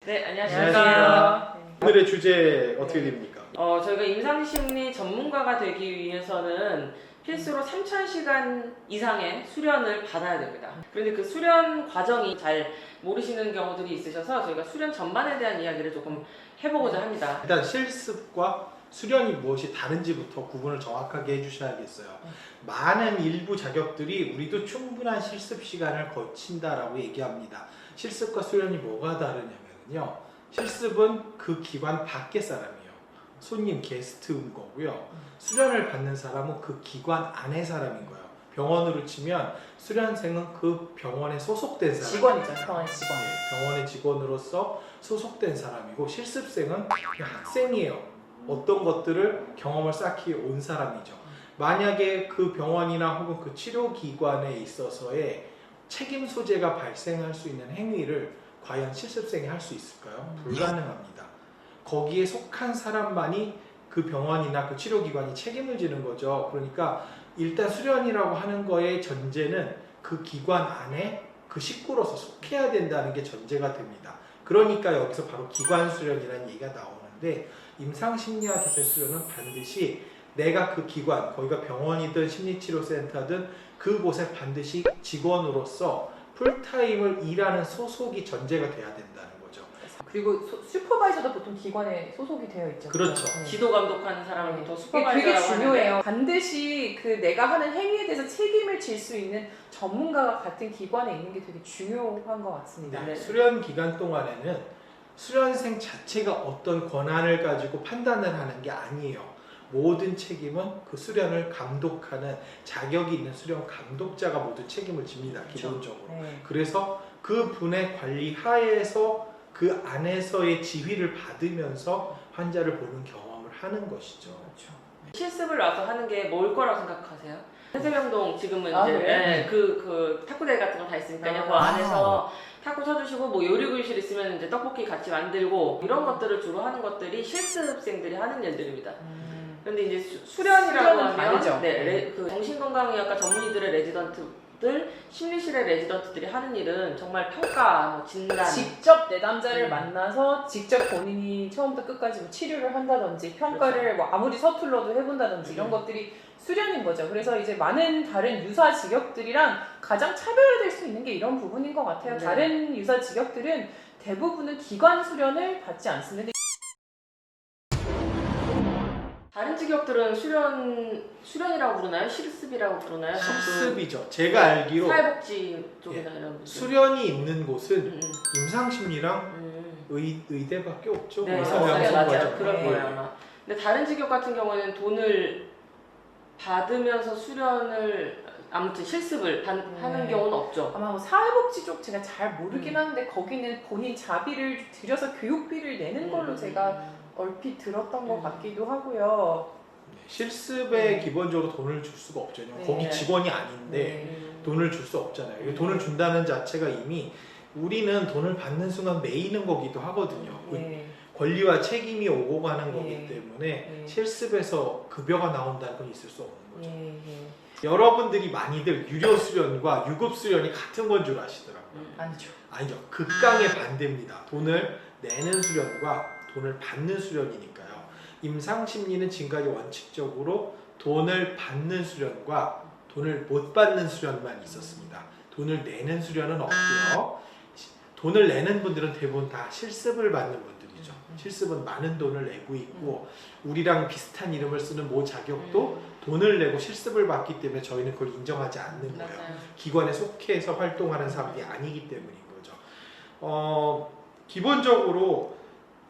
네, 안녕하십니까. 안녕하세요. 오늘의 주제 어떻게 됩니까? 저희가 임상심리 전문가가 되기 위해서는 필수로 3,000시간 이상의 수련을 받아야 됩니다. 그런데 그 수련 과정이 잘 모르시는 경우들이 있으셔서 저희가 수련 전반에 대한 이야기를 조금 해보고자 합니다. 일단 실습과 수련이 무엇이 다른지부터 구분을 정확하게 해주셔야겠어요. 많은 일부 자격들이 우리도 충분한 실습 시간을 거친다라고 얘기합니다. 실습과 수련이 뭐가 다르냐면요. 실습은 그 기관 밖의 사람이에요. 손님, 게스트인 거고요. 수련을 받는 사람은 그 기관 안의 사람인 거예요. 병원으로 치면 수련생은 그 병원에 소속된 사람. 직원이죠. 병원 직원. 네, 병원의 직원으로서 소속된 사람이고 실습생은 그냥 학생이에요. 어떤 것들을 경험을 쌓기 온 사람이죠. 만약에 그 병원이나 혹은 그 치료기관에 있어서의 책임 소재가 발생할 수 있는 행위를 과연 실습생이 할 수 있을까요? 불가능합니다. 거기에 속한 사람만이 그 병원이나 그 치료기관이 책임을 지는 거죠. 그러니까 일단 수련이라고 하는 거의 전제는 그 기관 안에 그 식구로서 속해야 된다는 게 전제가 됩니다. 그러니까 여기서 바로 기관 수련이라는 얘기가 나오는데 임상심리학에서의 수련은 반드시 내가 그 기관, 거기가 병원이든 심리치료센터든 그곳에 반드시 직원으로서 풀타임을 일하는 소속이 전제가 돼야 된다는 거죠. 그리고 슈퍼바이저도 보통 기관에 소속이 되어 있죠. 그렇죠. 네. 지도 감독하는 사람을 보통 이게 슈퍼바이저라고 되게 하는데 중요해요. 반드시 그 내가 하는 행위에 대해서 책임을 질 수 있는 전문가가 같은 기관에 있는 게 되게 중요한 것 같습니다. 네. 수련 기간 동안에는 수련생 자체가 어떤 권한을 가지고 판단을 하는 게 아니에요. 모든 책임은 그 수련을 감독하는 자격이 있는 수련 감독자가 모두 책임을 집니다. 기본적으로. 네. 그래서 그 분의 관리 하에서 그 안에서의 지휘를 받으면서 환자를 보는 경험을 하는 것이죠. 그렇죠. 실습을 와서 하는 게 뭘 거라고 생각하세요? 세세명동 지금은 아, 이제 그래요? 그 탁구대회 같은 거 다 있으니까요. 그 안에서 탁구 쳐주시고 뭐 요리교실 있으면 이제 떡볶이 같이 만들고 이런 것들을 주로 하는 것들이 실습생들이 하는 일들입니다. 그런데 이제 수련이라고 수련은 하면 다르죠. 그 정신건강의학과 전문의들의 레지던트들, 심리실의 레지던트들이 하는 일은 정말 평가, 뭐 진단 직접 내담자를 만나서 직접 본인이 처음부터 끝까지 뭐 치료를 한다든지 평가를 뭐 아무리 서툴러도 해본다든지 이런 것들이 수련인 거죠. 그래서 이제 많은 다른 유사 직역들이랑 가장 차별화될 수 있는 게 이런 부분인 것 같아요. 네. 다른 유사 직역들은 대부분은 기관 수련을 받지 않습니다. 다른 직역들은 수련이라고 부르나요? 실습이라고 부르나요? 실습이죠. 제가 알기로 사회복지 쪽이나 이런 곳. 수련이 있는 곳은 임상심리랑 의대밖에 없죠. 네, 의사명성 맞아요. 과정. 그럴 네. 거예요 아마. 근데 다른 직역 같은 경우에는 돈을 받으면서 수련을 아무튼 실습을 하는 경우는 없죠. 아마 뭐 사회복지 쪽 제가 잘 모르긴 하는데 거기는 본인 자비를 들여서 교육비를 내는 걸로 제가 얼핏 들었던 것 같기도 하고요. 실습에 기본적으로 돈을 줄 수가 없죠. 네. 거기 직원이 아닌데 돈을 줄 수 없잖아요. 돈을 준다는 자체가 이미 우리는 돈을 받는 순간 매이는 거기도 하거든요. 네. 권리와 책임이 오고 가는 네. 거기 때문에 네. 실습에서 급여가 나온다는 건 있을 수 없는 거죠. 예. 여러분들이 많이들 유료 수련과 유급 수련이 같은 건 줄 아시더라고요. 아니죠. 아니죠. 극강의 반대입니다. 돈을 내는 수련과 돈을 받는 수련이니까요. 임상심리는 지금까지 원칙적으로 돈을 받는 수련과 돈을 못 받는 수련만 있었습니다. 돈을 내는 수련은 없고요. 돈을 내는 분들은 대부분 다 실습을 받는 분들이죠. 실습은 많은 돈을 내고 있고 우리랑 비슷한 이름을 쓰는 모 자격도 돈을 내고 실습을 받기 때문에 저희는 그걸 인정하지 않는 거예요. 맞아요. 기관에 속해서 활동하는 사람들이 아니기 때문인 거죠. 기본적으로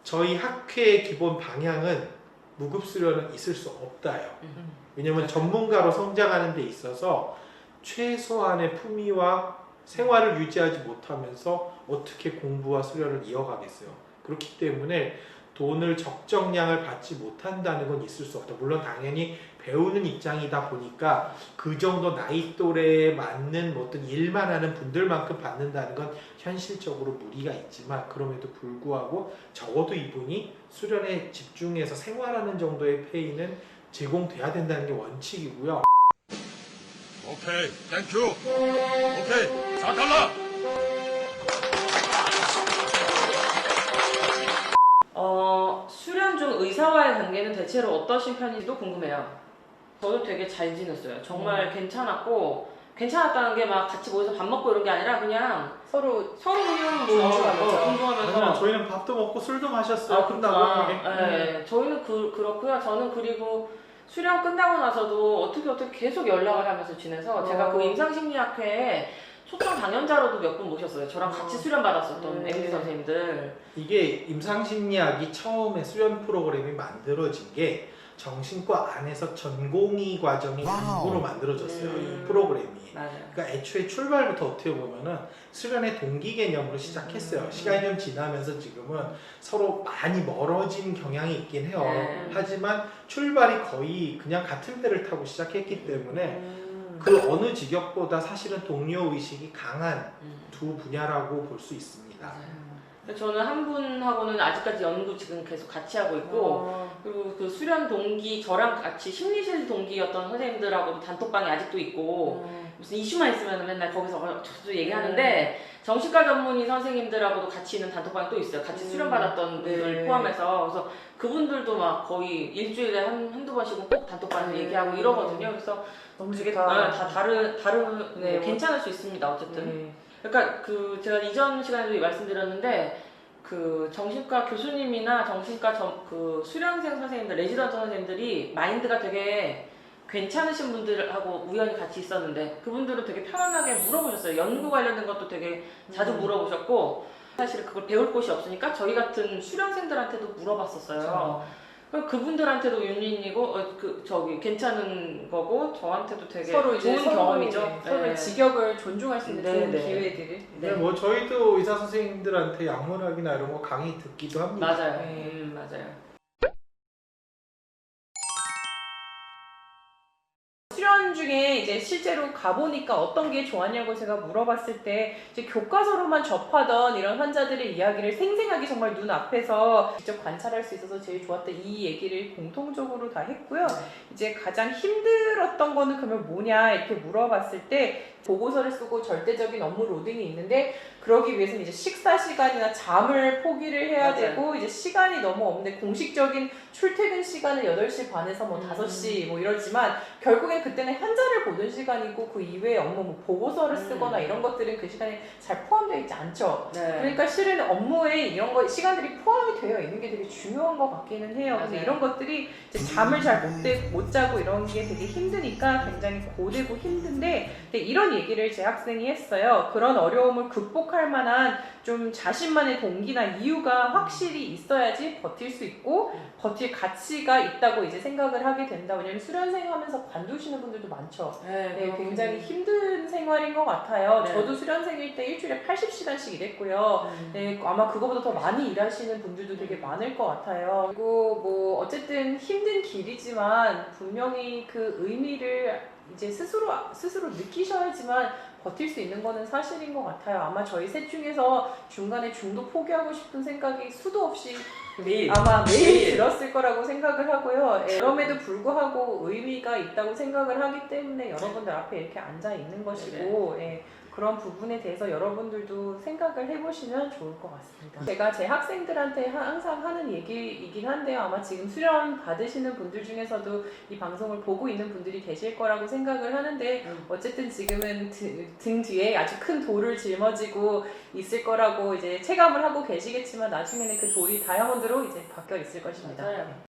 저희 학회의 기본 방향은 무급 수련은 있을 수 없다요. 왜냐하면 전문가로 성장하는 데 있어서 최소한의 품위와 생활을 유지하지 못하면서 어떻게 공부와 수련을 이어가겠어요. 그렇기 때문에 돈을 적정량을 받지 못한다는 건 있을 수 없다. 물론 당연히 배우는 입장이다 보니까 그 정도 나이 또래에 맞는 어떤 일만 하는 분들만큼 받는다는 건 현실적으로 무리가 있지만 그럼에도 불구하고 적어도 이분이 수련에 집중해서 생활하는 정도의 페이는 제공돼야 된다는 게 원칙이고요. 오케이, 땡큐. 오케이, 4달러. 중 의사와의 관계는 대체로 어떠신 편인지도 궁금해요. 저도 되게 잘 지냈어요. 정말 괜찮았고, 괜찮았다는 게 막 같이 모여서 밥 먹고 이런 게 아니라 그냥 서로 그냥 존중하면서. 존중하면서. 아니면 저희는 밥도 먹고 술도 마셨어요. 아, 끝나고. 그렇구나. 네, 저희는 그렇고요. 저는 그리고 수련 끝나고 나서도 어떻게 계속 연락을 하면서 지내서 제가 그 임상심리학회에 초청 강연자로도 몇 분 모셨어요. 저랑 같이 수련 받았었던 MD 선생님들. 이게 임상심리학이 처음에 수련 프로그램이 만들어진 게 정신과 안에서 전공의 과정의 일부로 만들어졌어요. 이 프로그램이. 맞아요. 그러니까 애초에 출발부터 어떻게 보면은 수련의 동기 개념으로 시작했어요. 시간이 좀 지나면서 지금은 서로 많이 멀어진 경향이 있긴 해요. 네. 하지만 출발이 거의 그냥 같은 배를 타고 시작했기 때문에 그 어느 직역보다 사실은 동료 의식이 강한 두 분야라고 볼 수 있습니다. 맞아요. 저는 한 분하고는 아직까지 연구 지금 계속 같이 하고 있고, 그리고 그 수련 동기, 저랑 같이 심리실 동기였던 선생님들하고도 단톡방이 아직도 있고, 무슨 이슈만 있으면 맨날 거기서 저도 얘기하는데, 정신과 전문의 선생님들하고도 같이 있는 단톡방이 또 있어요. 같이 수련 받았던 분들 포함해서. 그래서 그분들도 막 거의 일주일에 한두 번씩은 꼭 단톡방에서 얘기하고 이러거든요. 그래서 너무 되게 좋다. 다 다른 네, 괜찮을 수 있습니다. 어쨌든. 네. 그러니까 그 제가 이전 시간에도 말씀드렸는데 그 정신과 교수님이나 정신과 그 수련생 선생님들, 레지던트 선생님들이 마인드가 되게 괜찮으신 분들하고 우연히 같이 있었는데 그분들은 되게 편안하게 물어보셨어요. 연구 관련된 것도 되게 자주 물어보셨고 사실 그걸 배울 곳이 없으니까 저희 같은 수련생들한테도 물어봤었어요. 그럼 그분들한테도 윈윈이고 괜찮은 거고 저한테도 되게 서로 이제 좋은 경험이죠. 네. 서로의 직역을 존중할 수 있는 좋은 네. 기회들을. 네, 뭐 저희도 의사 선생님들한테 약문학이나 이런 거 강의 듣기도 합니다. 맞아요. 네. 맞아요. 수련 중에 이제 실제로 가보니까 어떤 게 좋았냐고 제가 물어봤을 때 이제 교과서로만 접하던 이런 환자들의 이야기를 생생하게 정말 눈앞에서 직접 관찰할 수 있어서 제일 좋았다 이 얘기를 공통적으로 다 했고요. 이제 가장 힘들었던 거는 그러면 뭐냐 이렇게 물어봤을 때 보고서를 쓰고 절대적인 업무 로딩이 있는데 그러기 위해서는 이제 식사 시간이나 잠을 포기를 해야 맞아요. 되고 이제 시간이 너무 없는데 공식적인 출퇴근 시간은 8시 반에서 뭐 5시 뭐 이러지만 결국엔 그때는 환자를 보는 시간이고 그 이외의 업무 뭐 보고서를 쓰거나 이런 것들은 그 시간에 잘 포함되어 있지 않죠. 네. 그러니까 실은 업무에 이런 거 시간들이 포함이 되어 있는 게 되게 중요한 것 같기는 해요. 그래서 맞아요. 이런 것들이 이제 잠을 잘 못 자고 이런 게 되게 힘드니까 굉장히 고되고 힘든데 근데 이런 얘기를 제 학생이 했어요. 그런 어려움을 극복할 만한 좀 자신만의 동기나 이유가 확실히 있어야지 버틸 수 있고 버틸 가치가 있다고 이제 생각을 하게 된다. 왜냐면 수련생 하면서 관두시는 분들도 많죠. 네, 굉장히 힘든 생활인 것 같아요. 네. 저도 수련생일 때 일주일에 80시간씩 일했고요. 네, 아마 그거보다 더 많이 일하시는 분들도 되게 많을 것 같아요. 그리고 뭐 어쨌든 힘든 길이지만 분명히 그 의미를 이제 스스로 느끼셔야지만 버틸 수 있는 거는 사실인 것 같아요. 아마 저희 셋 중에서 중간에 중도 포기하고 싶은 생각이 수도 없이 아마 매일 들었을 거라고 생각을 하고요. 그럼에도 불구하고 의미가 있다고 생각을 하기 때문에 여러분들 앞에 이렇게 앉아 있는 것이고 그런 부분에 대해서 여러분들도 생각을 해보시면 좋을 것 같습니다. 제가 제 학생들한테 항상 하는 얘기이긴 한데요. 아마 지금 수련 받으시는 분들 중에서도 이 방송을 보고 있는 분들이 계실 거라고 생각을 하는데 어쨌든 지금은 등 뒤에 아주 큰 돌을 짊어지고 있을 거라고 이제 체감을 하고 계시겠지만 나중에는 그 돌이 다이아몬드로 이제 바뀌어 있을 것입니다. 맞아요.